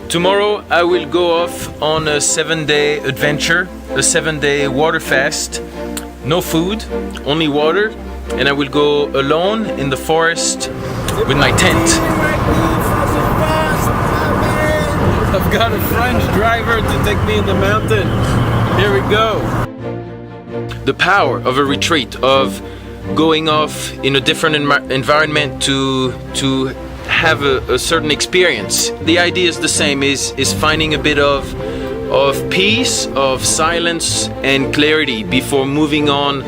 Tomorrow I will go off on a 7-day adventure, a 7-day water fast. No food, only water, and I will go alone in the forest with my tent. I've got a French driver to take me in the mountain. Here we go. The power of a retreat, of going off in a different environment to have a certain experience. The idea is the same, is finding a bit of peace, of silence and clarity before moving on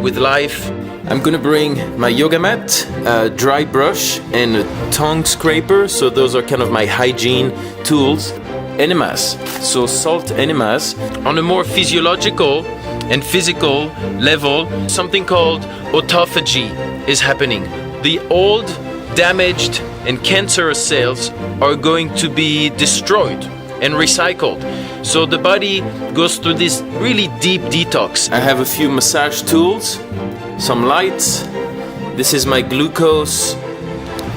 with life. I'm gonna bring my yoga mat, a dry brush and a tongue scraper, so those are kind of my hygiene tools. Enemas, so salt enemas. On a more physiological and physical level, something called autophagy is happening. The old, damaged and cancerous cells are going to be destroyed and recycled. So the body goes through this really deep detox. I have a few massage tools, some lights. This is my glucose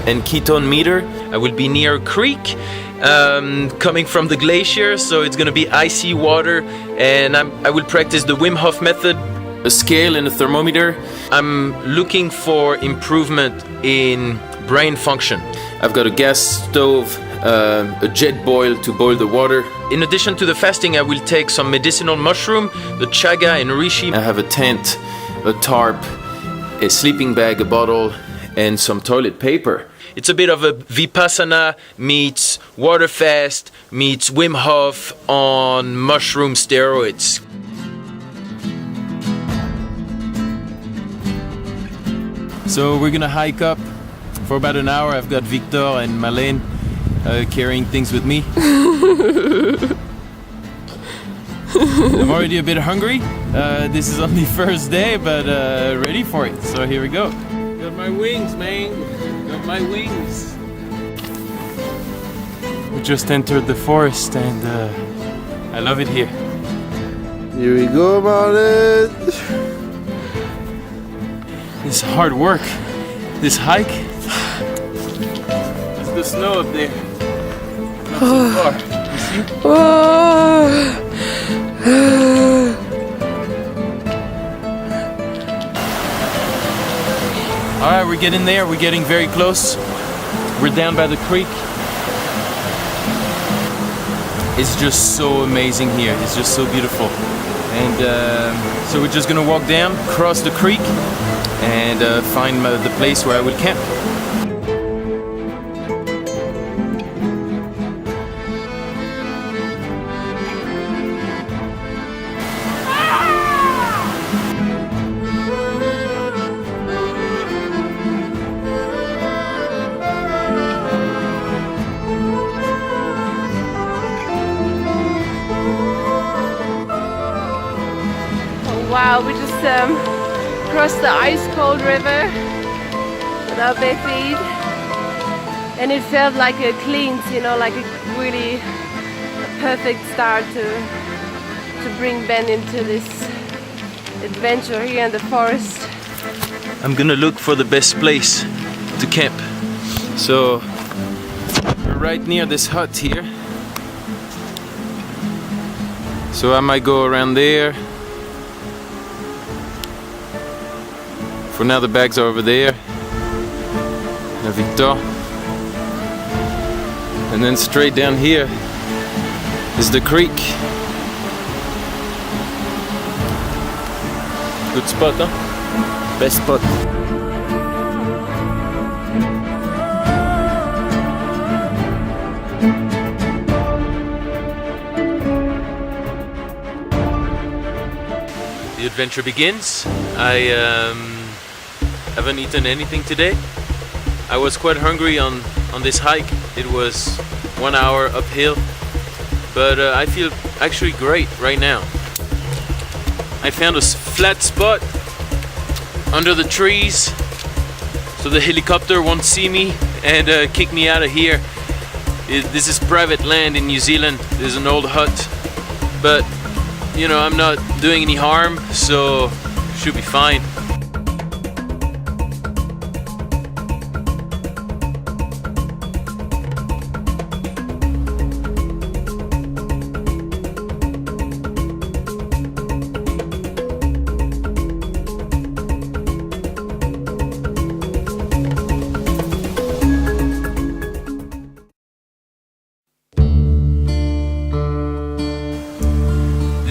and ketone meter. I will be near a creek coming from the glacier, so it's gonna be icy water, and I will practice the Wim Hof method, a scale and a thermometer. I'm looking for improvement in brain function. I've got a gas stove, a jet boil to boil the water. In addition to the fasting, I will take some medicinal mushroom, the chaga and reishi. I have a tent, a tarp, a sleeping bag, a bottle, and some toilet paper. It's a bit of a Vipassana meets water fast meets Wim Hof on mushroom steroids. So we're gonna hike up for about an hour. I've got Victor and Marleen carrying things with me. I'm already a bit hungry. This is only first day, but ready for it. So here we go. Got my wings, man. Got my wings. We just entered the forest and I love it here. Here we go, Marleen. It's hard work. This hike. There's the snow up there. Not so far. You see? All right, we're getting there. We're getting very close. We're down by the creek. It's just so amazing here. It's just so beautiful. And so we're just gonna walk down, cross the creek, and find the place where I will camp. Wow, we just crossed the ice-cold river with our bare feet, and it felt like a cleanse, you know, like a really perfect start to bring Ben into this adventure here in the forest. I'm gonna look for the best place to camp. So we're right near this hut here. So I might go around there. For now the bags are over there. Now Victor. And then straight down here is the creek. Good spot, huh? Best spot. The adventure begins. I haven't eaten anything today. I was quite hungry on this hike. It was 1 hour uphill, but I feel actually great right now. I found a flat spot under the trees, so the helicopter won't see me and kick me out of here. This is private land in New Zealand. There's an old hut, but you know, I'm not doing any harm, so should be fine.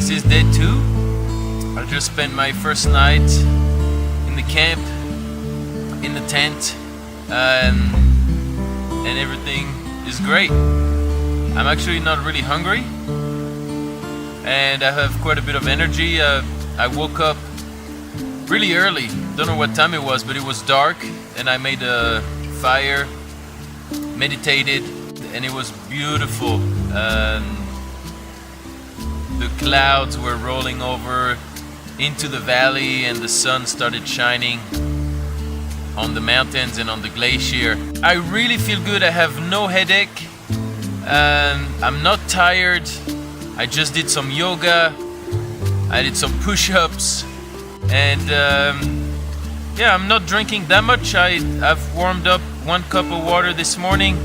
This is day 2. I just spent my first night in the camp, in the tent, and everything is great. I'm actually not really hungry, and I have quite a bit of energy. I woke up really early, don't know what time it was, but it was dark, and I made a fire, meditated, and it was beautiful. The clouds were rolling over into the valley, and the sun started shining on the mountains and on the glacier. I really feel good. I have no headache. I'm not tired. I just did some yoga. I did some push-ups, and yeah, I'm not drinking that much. I've warmed up 1 cup of water this morning,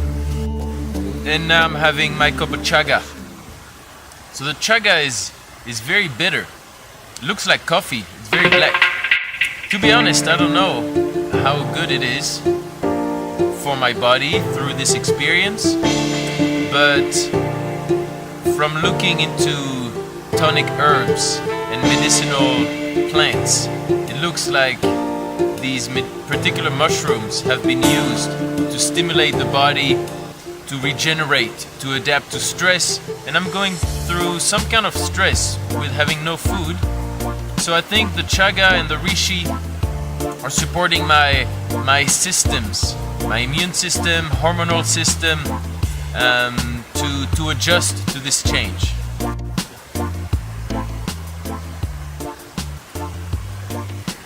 and now I'm having my cup of chaga. So the chaga is very bitter. It looks like coffee. It's very black. To be honest, I don't know how good it is for my body through this experience, but from looking into tonic herbs and medicinal plants, it looks like these particular mushrooms have been used to stimulate the body, to regenerate, to adapt to stress. And I'm going through some kind of stress with having no food. So I think the chaga and the reishi are supporting my systems, my immune system, hormonal system, to adjust to this change.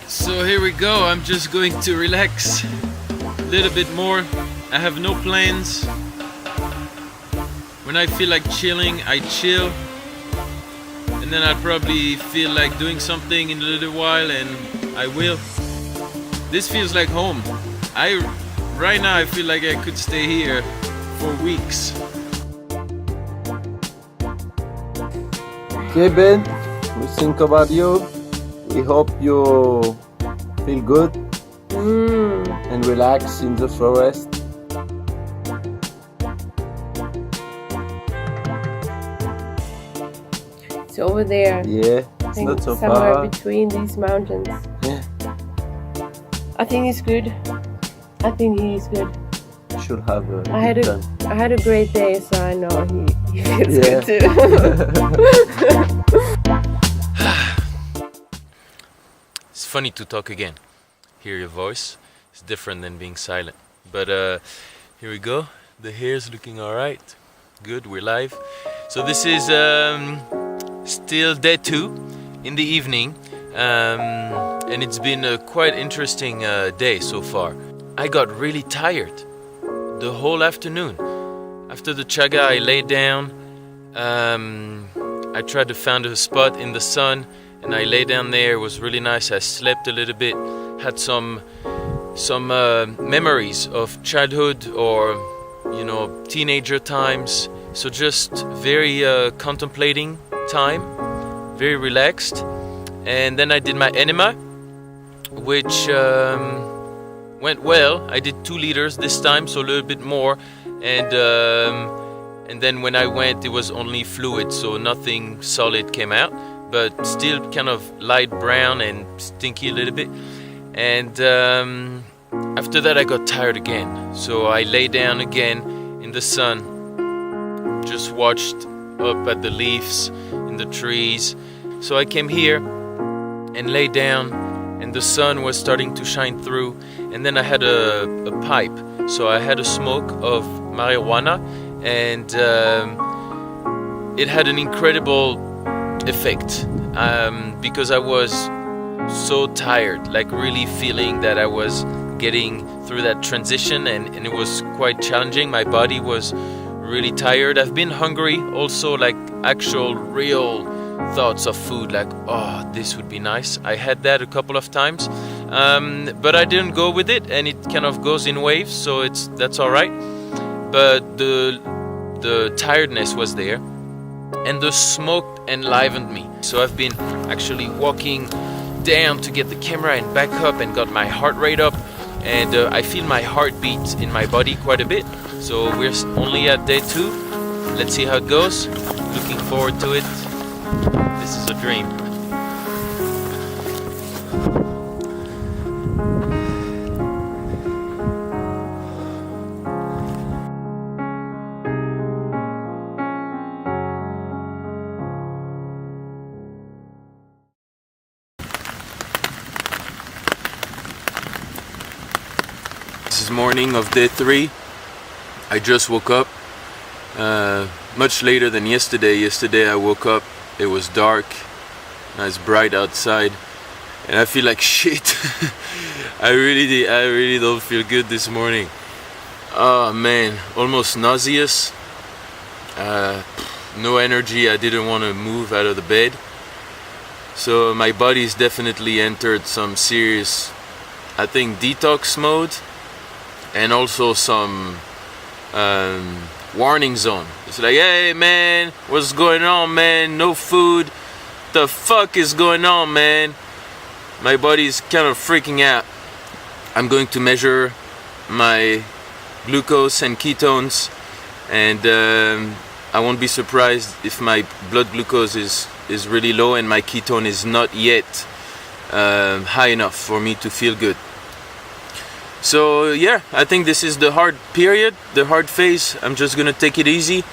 So here we go. I'm just going to relax a little bit more. I have no plans. When I feel like chilling, I chill, and then I'll probably feel like doing something in a little while, and I will. This feels like home. Right now I feel like I could stay here for weeks. Okay, Ben, we think about you. We hope you feel good and relax in the forest. It's over there. Yeah, I it's think not so somewhere far. between these mountains. Yeah, I think it's good. I think he is good. you should have a I good time. had a great day, so I know he feels Yeah. good too. It's funny to talk again. Hear your voice. It's different than being silent. But here we go. The hair's looking all right. Good, we're live. So this is still day 2 in the evening, and it's been a quite interesting day so far. I got really tired the whole afternoon. After the chaga, I laid down. I tried to find a spot in the sun, and I lay down there. It was really nice. I slept a little bit, had some memories of childhood or teenager times. So just very contemplating time, very relaxed. And then I did my enema, which went well. I did 2 liters this time, so a little bit more. And then when I went, it was only fluid, so nothing solid came out, but still kind of light brown and stinky a little bit. And after that, I got tired again. So I lay down again in the sun, just watched up at the leaves in the trees. So I came here and lay down, and the sun was starting to shine through. And then I had a pipe, so I had a smoke of marijuana, and it had an incredible effect because I was so tired, like really feeling that I was getting through that transition, and it was quite challenging. My body was really tired. I've been hungry also, like actual real thoughts of food, like, oh, this would be nice. I had that a couple of times, but I didn't go with it, and it kind of goes in waves, so that's all right. But the tiredness was there, and the smoke enlivened me. So I've been actually walking down to get the camera and back up, and got my heart rate up, and I feel my heartbeat in my body quite a bit. So we're only at day 2. Let's see how it goes. Looking forward to it. This is a dream. This is morning of day 3. I just woke up much later than yesterday. Yesterday I woke up, it was dark, nice bright outside, and I feel like shit. I really don't feel good this morning. Oh man, almost nauseous, no energy. I didn't want to move out of the bed, so my body's definitely entered some serious, I think, detox mode, and also some warning zone. It's like, hey man, what's going on, man? No food. The fuck is going on, man? My body's kind of freaking out. I'm going to measure my glucose and ketones, and I won't be surprised if my blood glucose is really low and my ketone is not yet high enough for me to feel good. So yeah, I think this is the hard period, the hard phase. I'm just gonna take it easy.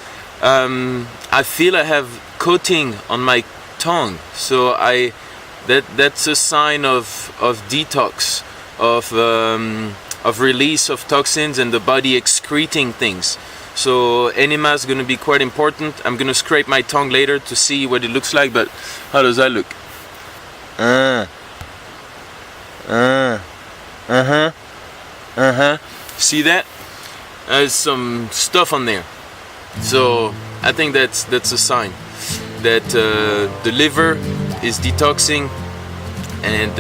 I feel I have coating on my tongue, so that's a sign of detox, of release of toxins and the body excreting things. So enema is gonna be quite important. I'm gonna scrape my tongue later to see what it looks like. But how does that look? See that? There's some stuff on there. So I think that's a sign that the liver is detoxing, and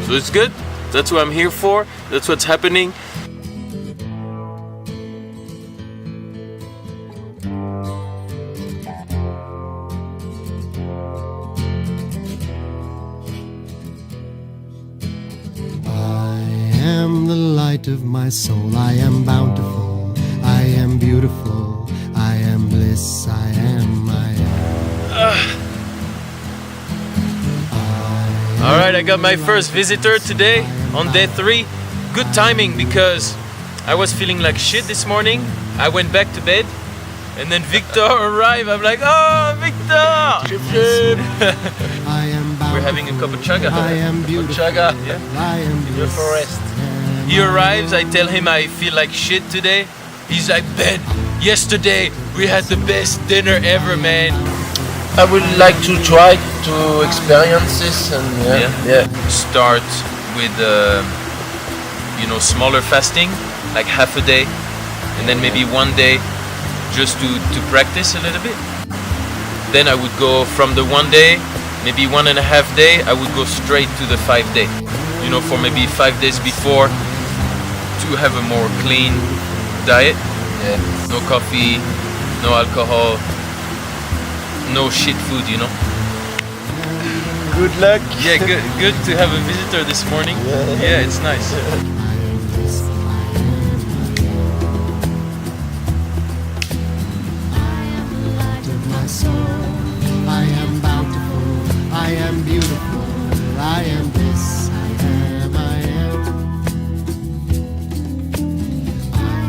so it's good. That's what I'm here for. That's what's happening. I am the light of my soul. I am bountiful. I am beautiful. I am bliss. I am. Alright, I got my first visitor today on day 3. Good timing, because I was feeling like shit this morning. I went back to bed, and then Victor arrived. I'm like, oh, Victor! Chip, chip. I am bountiful. We're having a cup of chaga. I am beautiful. Chaga, yeah. I am In your forest. He arrives, I tell him I feel like shit today. He's like, Ben, yesterday we had the best dinner ever, man. I would like to try to experience this, and yeah. Start with smaller fasting, like half a day, and then maybe 1 day just to practice a little bit. Then I would go from the 1 day, maybe 1.5 day, I would go straight to the 5 day. For maybe 5 days before, to have a more clean diet. Yeah. No coffee, no alcohol, no shit food, Good luck. Yeah, good to have a visitor this morning. Yeah, it's nice. I am bountiful. I am beautiful. I am this. I am. I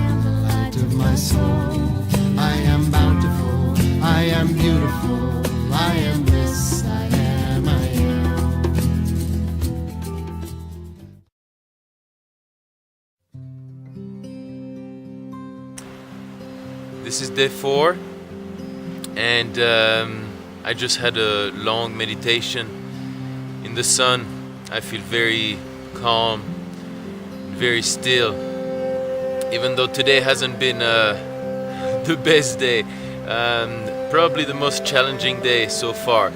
am the light of my soul. I am bountiful. I am beautiful. I am this. I am. I am. This is day 4, and I just had a long meditation in the sun. I feel very calm, very still, even though today hasn't been the best day. Probably the most challenging day so far.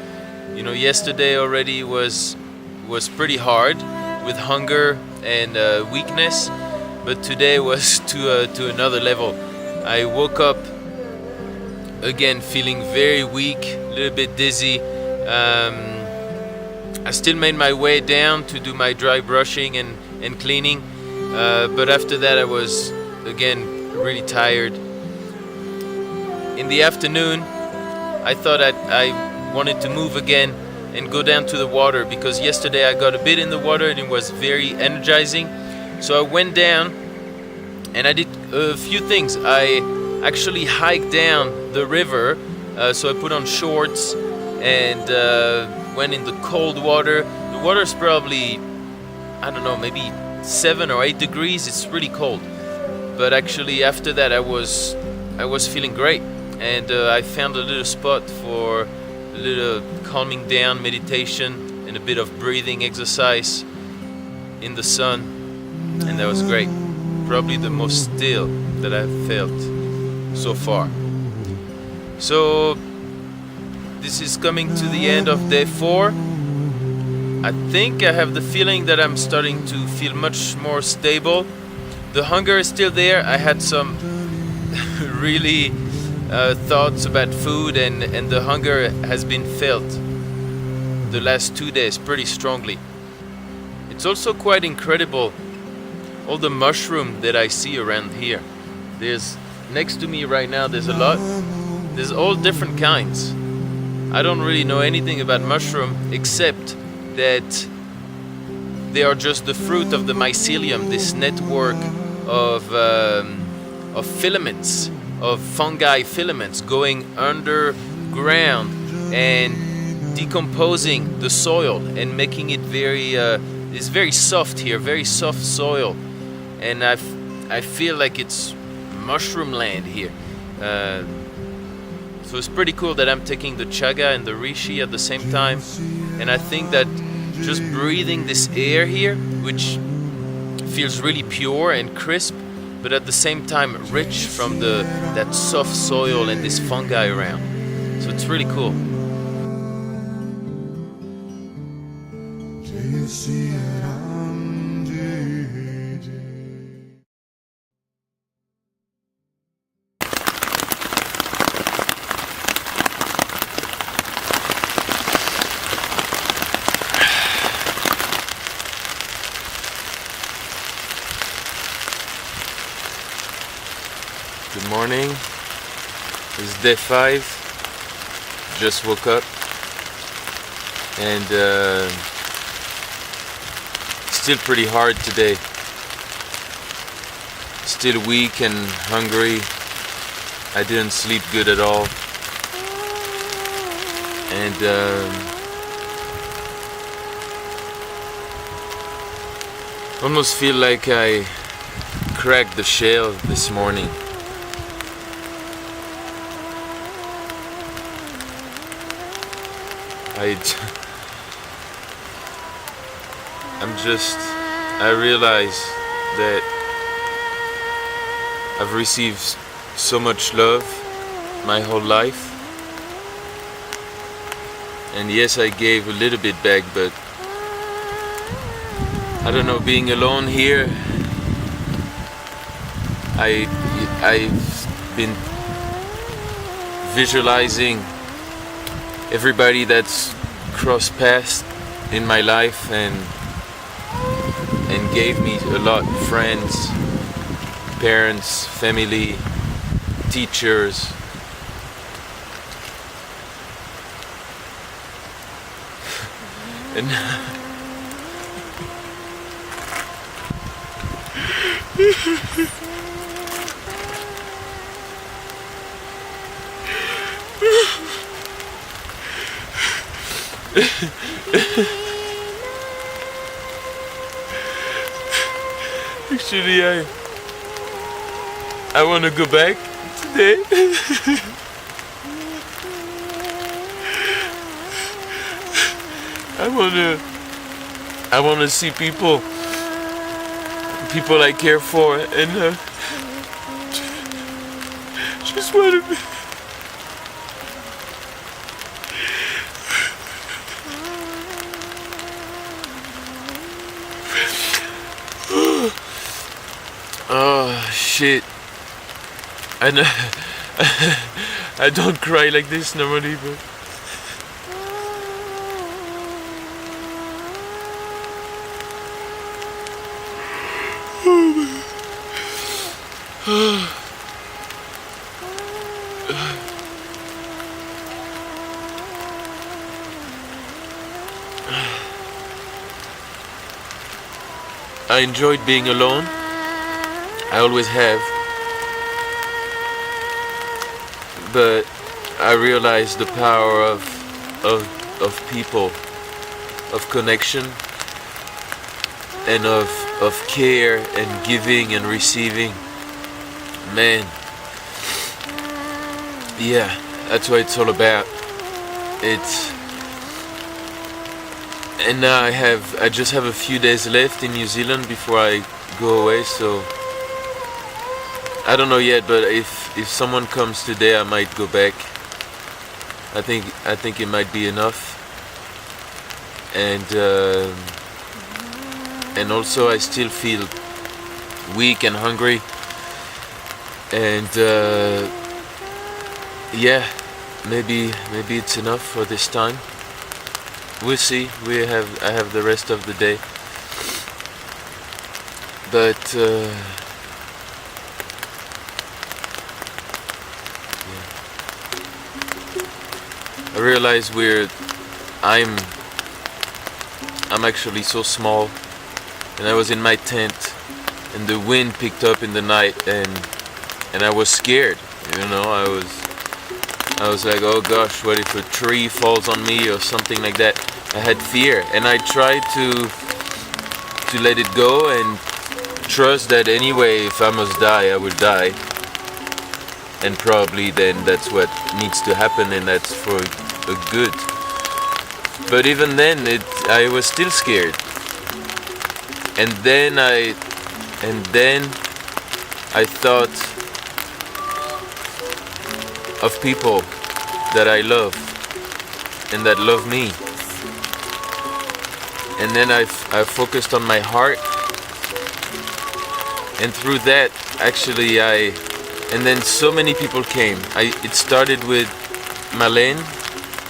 Yesterday already was pretty hard with hunger and weakness, but today was to another level. I woke up again feeling very weak, a little bit dizzy. I still made my way down to do my dry brushing and cleaning, but after that I was again really tired. In the afternoon I thought I wanted to move again and go down to the water, because yesterday I got a bit in the water and it was very energizing. So I went down and I did a few things. I actually hiked down the river, so I put on shorts and went in the cold water. The water is probably, I don't know, maybe 7 or 8 degrees. It's really cold. But actually after that I was feeling great, and I found a little spot for a little calming down meditation and a bit of breathing exercise in the sun, and that was great. Probably the most still that I've felt so far. So this is coming to the end of day 4. I think I have the feeling that I'm starting to feel much more stable. The hunger is still there. I had some really thoughts about food, and the hunger has been felt the last 2 days pretty strongly. It's also quite incredible, all the mushroom that I see around here. There's, next to me right now, there's a lot. There's all different kinds. I don't really know anything about mushroom except that they are just the fruit of the mycelium, this network of filaments, of fungi filaments going underground and decomposing the soil and making it very, it's very soft here, very soft soil. And I feel like it's mushroom land here. So it's pretty cool that I'm taking the chaga and the reishi at the same time. And I think that just breathing this air here, which feels really pure and crisp, but at the same time rich from that soft soil and this fungi around. So it's really cool. Good morning. It's day 5. Just woke up and still pretty hard today. Still weak and hungry. I didn't sleep good at all, and almost feel like I cracked the shell this morning. I realize that I've received so much love my whole life, and yes, I gave a little bit back, but I don't know, being alone here, I've been visualizing everybody that's crossed paths in my life and gave me a lot. Friends, parents, family, teachers. And actually, I want to go back today. I want to see people I care for, and just want to. Oh shit! I know I don't cry like this normally, but I enjoyed being alone. I always have. But I realized the power of people, of connection, and of care and giving and receiving. Man, yeah, that's what it's all about. And now I just have a few days left in New Zealand before I go away, so I don't know yet, but if someone comes today, I might go back. I think it might be enough. And also I still feel weak and hungry. And yeah, maybe it's enough for this time. We'll see. I have the rest of the day. But yeah. I realize I'm actually so small, and I was in my tent, and the wind picked up in the night, and I was scared. You know, I was like, oh gosh, what if a tree falls on me or something like that? I had fear, and I tried to let it go and trust that anyway, if I must die, I will die. And probably then that's what needs to happen, and that's for a good. But even then, I was still scared. And then I thought of people that I love and that love me. And then I focused on my heart, and through that, actually, and then so many people came. It started with Marleen,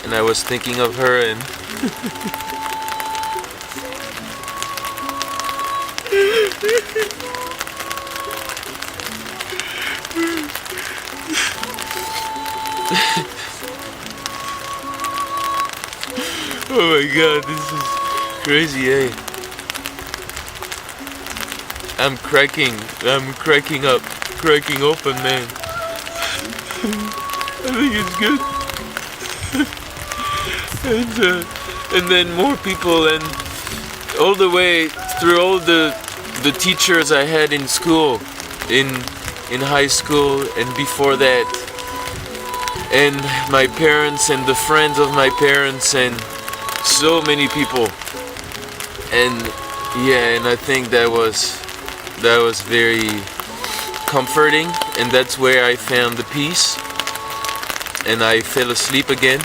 and I was thinking of her, and oh my god, this is crazy, eh? I'm cracking open, man. I think it's good. And then more people, and all the way through all the teachers I had in school, in high school and before that, and my parents and the friends of my parents, and so many people. And yeah, and I think that was very comforting, and that's where I found the peace, and I fell asleep again.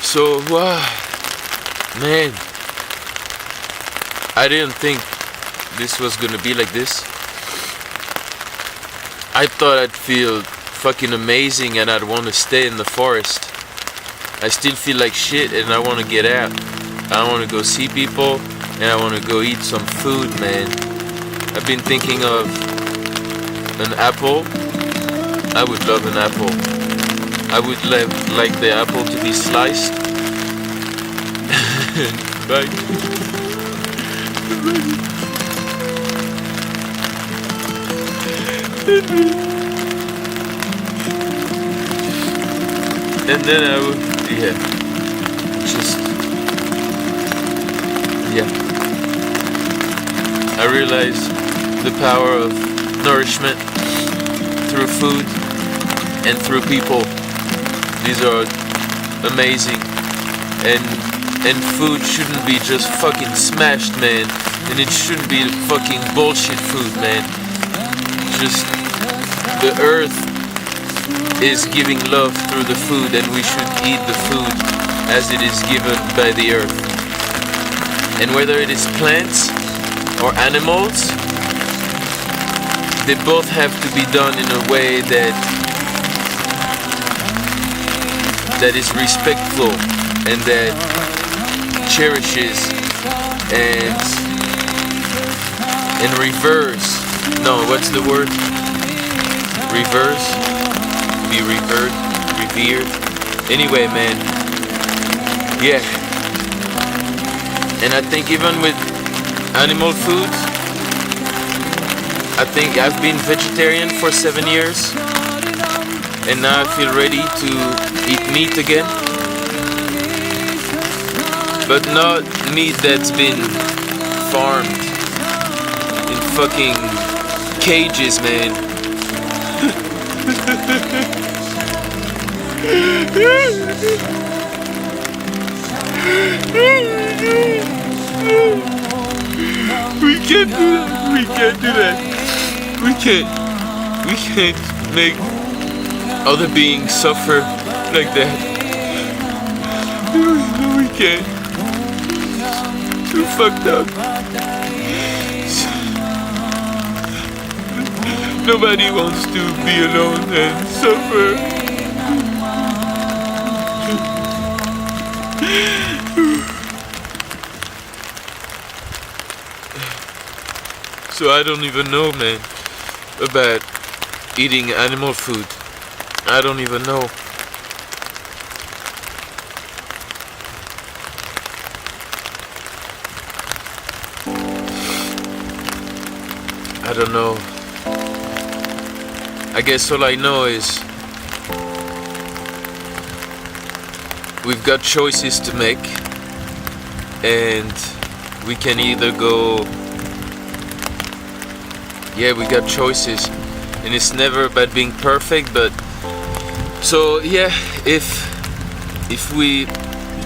So wow, man, I didn't think this was gonna be like this. I thought I'd feel fucking amazing and I'd want to stay in the forest. I still feel like shit and I want to get out. I want to go see people and I want to go eat some food, man. I've been thinking of an apple. I would love an apple. I would like the apple to be sliced. Bye. And then I would, I realized the power of nourishment through food and through people. These are amazing, and food shouldn't be just fucking smashed, man, and it shouldn't be fucking bullshit food, man. Just the earth is giving love through the food, and we should eat the food as it is given by the earth. And whether it is plants or animals, they both have to be done in a way that is respectful and that cherishes and reverse. No, what's the word? Reverse? Be revered? Revered? Anyway, man, Yeah. And I think even with animal foods, I think I've been vegetarian for 7 years, and now I feel ready to eat meat again. But not meat that's been farmed in fucking cages, man. We can't do that. We can't do that. We can't make other beings suffer like that. No, we can't. Too fucked up. Nobody wants to be alone and suffer. So I don't even know, man, about eating animal food. I don't even know. I don't know. I guess all I know is we've got choices to make, and we can either go, yeah, we got choices, and it's never about being perfect, but so yeah, if we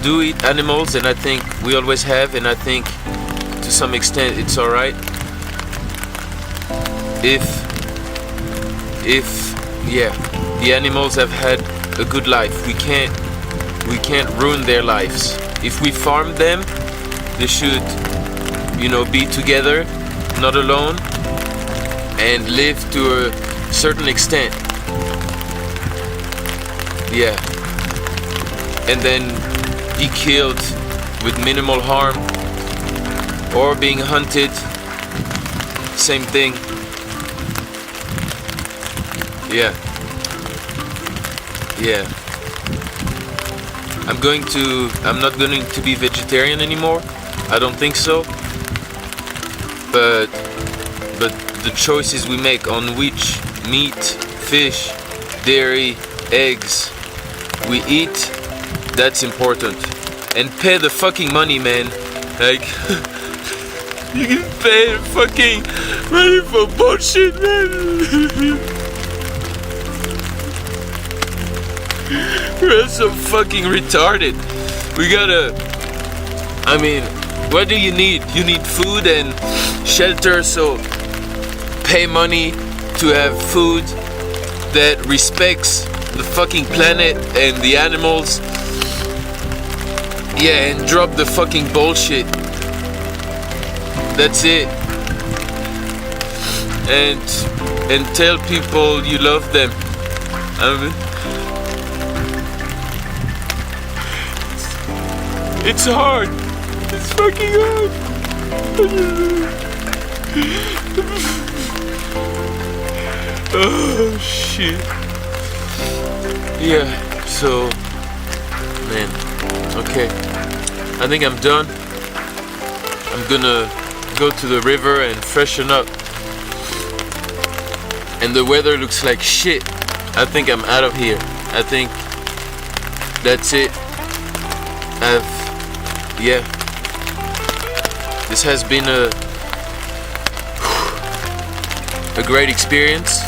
do eat animals, and I think we always have, and I think to some extent it's alright. If yeah, the animals have had a good life, we can't ruin their lives. If we farm them, they should, be together, not alone, and live to a certain extent. Yeah. And then be killed with minimal harm, or being hunted, same thing. Yeah. I'm not going to be vegetarian anymore. I don't think so. But the choices we make on which meat, fish, dairy, eggs we eat, that's important. And pay the fucking money, man. Like, you can pay fucking money for bullshit, man. We're so fucking retarded. We gotta, what do you need? You need food and shelter, so pay money to have food that respects the fucking planet and the animals. Yeah, and drop the fucking bullshit. That's it. And tell people you love them. It's hard. It's fucking hard. Oh shit. Yeah, so man, okay. I think I'm done. I'm gonna go to the river and freshen up. And the weather looks like shit. I think I'm out of here. I think that's it. Yeah, this has been a great experience.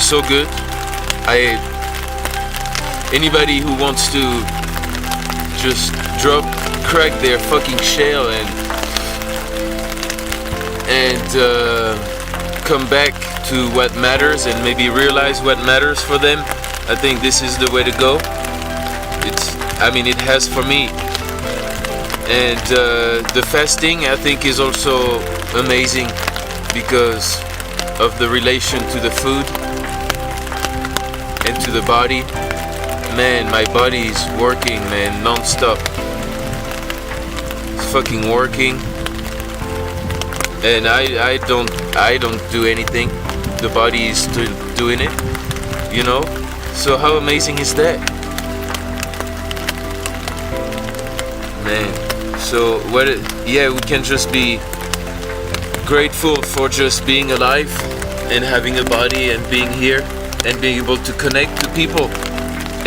So good. Anybody who wants to just crack their fucking shell and come back to what matters and maybe realize what matters for them, I think this is the way to go. It has for me. And the fasting, I think, is also amazing because of the relation to the food and to the body. Man, my body is working, man, non-stop. It's fucking working. And I don't do anything. The body is still doing it, So how amazing is that? man. So we can just be grateful for just being alive and having a body and being here and being able to connect to people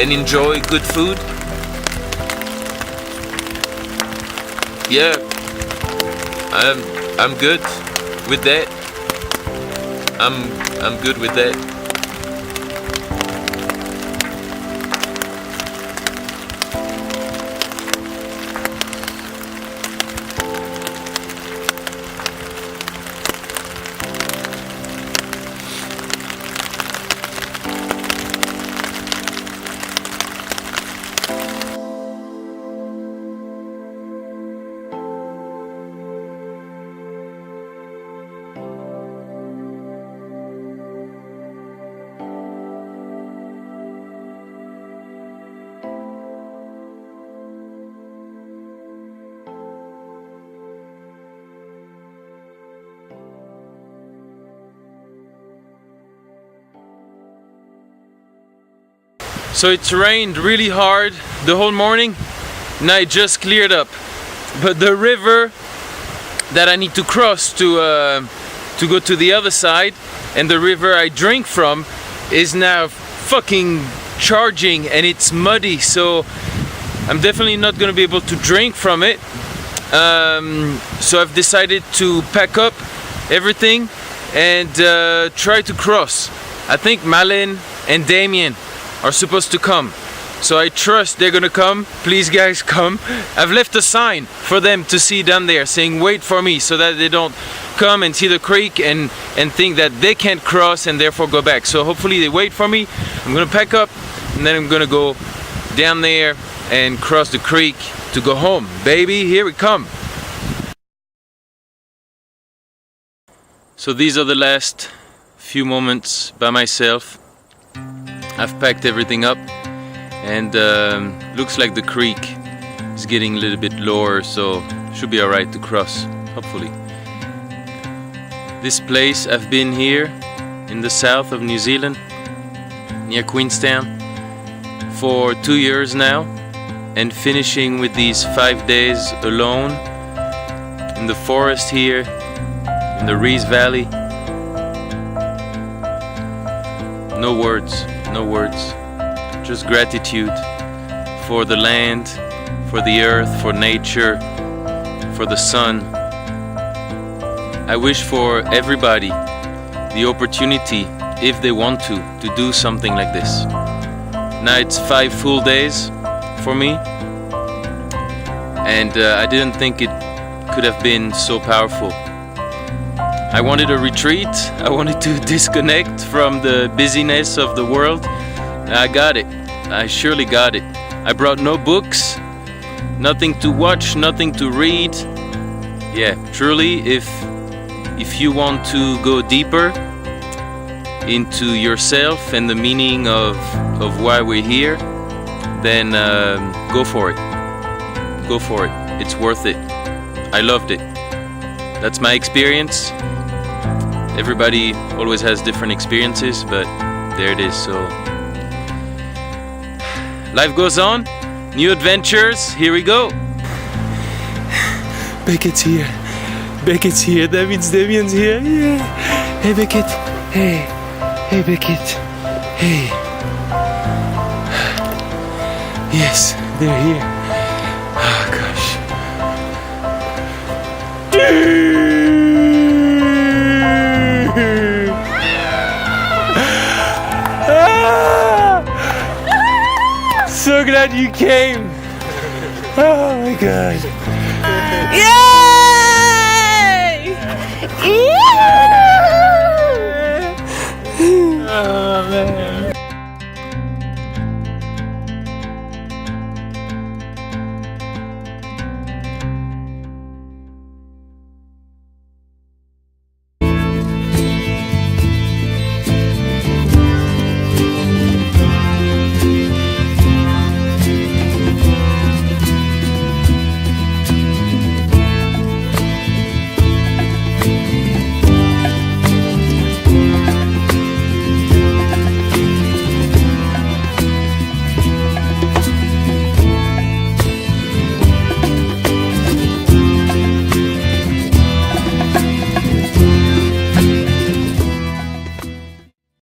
and enjoy good food. Yeah, I'm good with that. I'm good with that. So it's rained really hard the whole morning. Now it just cleared up. But the river that I need to cross to go to the other side, and the river I drink from, is now fucking charging and it's muddy. So I'm definitely not gonna be able to drink from it. So I've decided to pack up everything and try to cross. I think Marleen and Damien are supposed to come, so I trust they're gonna come. Please guys, come. I've left a sign for them to see down there saying wait for me, so that they don't come and see the creek and think that they can't cross and therefore go back. So hopefully they wait for me. I'm gonna pack up and then I'm gonna go down there and cross the creek to go home. Baby, here we come. So these are the last few moments by myself. I've packed everything up and looks like the creek is getting a little bit lower, so should be alright to cross, hopefully. This place, I've been here in the south of New Zealand, near Queenstown, for 2 years now, and finishing with these 5 days alone in the forest here, in the Rees Valley. No words. No words, just gratitude for the land, for the earth, for nature, for the sun. I wish for everybody the opportunity, if they want to do something like this. Now it's 5 full days for me, and I didn't think it could have been so powerful. I wanted a retreat. I wanted to disconnect from the busyness of the world. I got it. I surely got it. I brought no books, nothing to watch, nothing to read. Yeah, truly, if you want to go deeper into yourself and the meaning of why we're here, then go for it. Go for it. It's worth it. I loved it. That's my experience. Everybody always has different experiences, but there it is. So life goes on, new adventures, here we go. Beckett's here. Beckett's here. That means Damien's here. Yeah. Hey, Beckett. Hey. Hey, Beckett. Hey. Yes, they're here. Oh, gosh. So glad you came. Oh my god. Yay! Yeah!